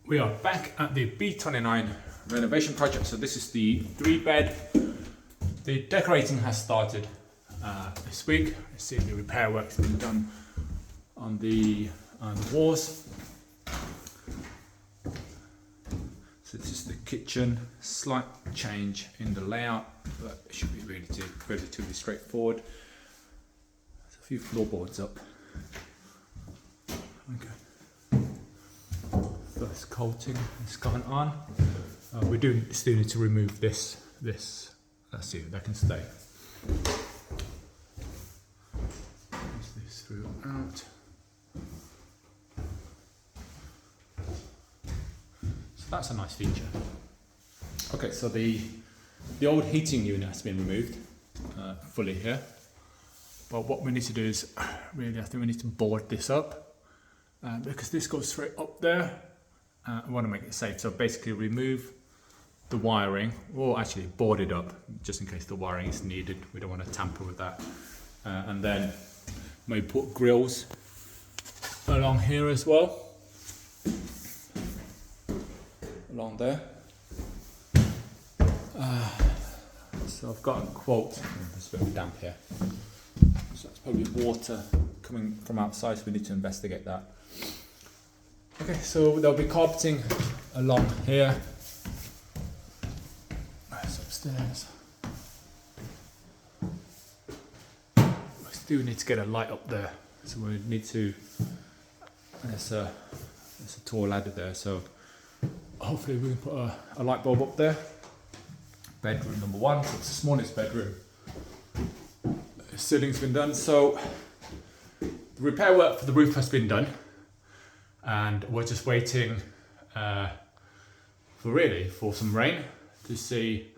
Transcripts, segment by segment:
We are back at the B29 renovation project. So this is the 3-bed. The decorating has started this week. I see the repair work's been done on the walls. So this is the kitchen. Slight change in the layout, but it should be relatively straightforward. There's a few floorboards up. Okay. First coating is going on. We do still need to remove this. Let's see if that can stay. Push this through out. So that's a nice feature. Okay, so the old heating unit has been removed fully here. But what we need to do is really, I think we need to board this up because this goes straight up there. I want to make it safe, so basically remove the wiring, or actually board it up just in case the wiring is needed. We don't want to tamper with that. And then maybe put grills along here as well, along there. So I've got a quote. There's a bit of damp here, so it's probably water coming from outside, so we need to investigate that. Okay, so there'll be carpeting along here. That's upstairs. We still need to get a light up there, so we need to. There's a tall ladder there, so hopefully we can put a light bulb up there. Bedroom number 1, so it's the smallest bedroom. The ceiling's been done, so the repair work for the roof has been done. And we're just waiting for some rain to see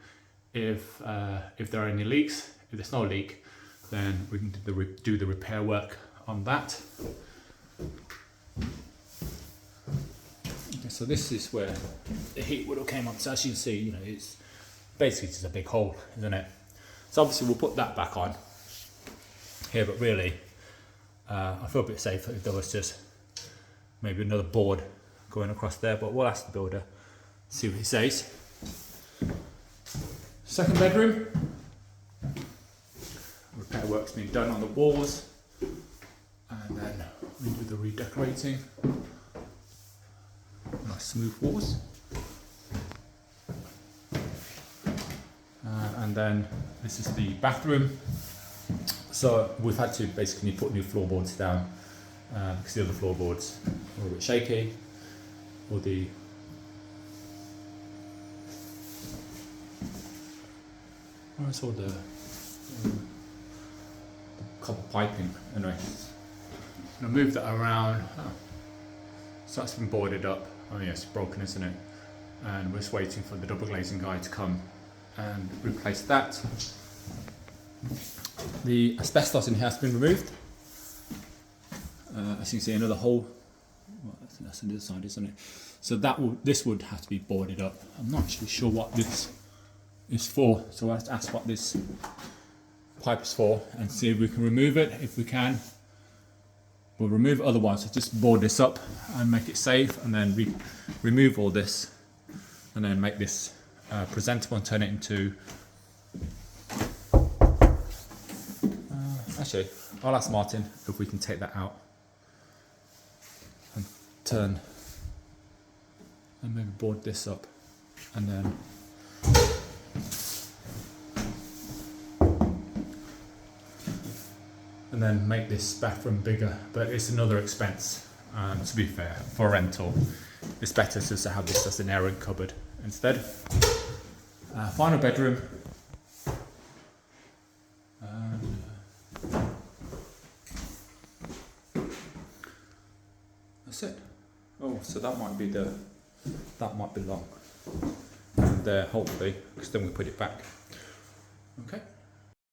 if there are any leaks. If there's no leak, then we can do the repair work on that. Okay, so this is where the heat would have came up. So as you can see, it's basically just a big hole, isn't it? So obviously we'll put that back on here, but really, I feel a bit safer if there was just maybe another board going across there, but we'll ask the builder, see what he says. Second bedroom. Repair work's been done on the walls, and then we do the redecorating. Nice smooth walls. And then this is the bathroom. So we've had to basically put new floorboards down because the other floorboards are a bit shaky, or the where's all the copper piping? Anyway, I'm gonna move that around. Oh. So that's been boarded up. Oh yeah, it's broken, isn't it? And we're just waiting for the double glazing guy to come and replace that. The asbestos in here has been removed. As you can see, another hole. Well, I think that's on the other side, isn't it? So this would have to be boarded up. I'm not actually sure what this is for, so I'll have to ask what this pipe is for and see if we can remove it. If we can, we'll remove it. Otherwise, I'll just board this up and make it safe, and then remove all this, and then make this presentable and turn it into. Actually, I'll ask Martin if we can take that out and turn and maybe board this up, and then make this bathroom bigger. But it's another expense. To be fair, for rental, it's better just to have this as an airing cupboard instead. Final bedroom. That's it. Oh, so that might be long. And hopefully, because then we put it back. Okay.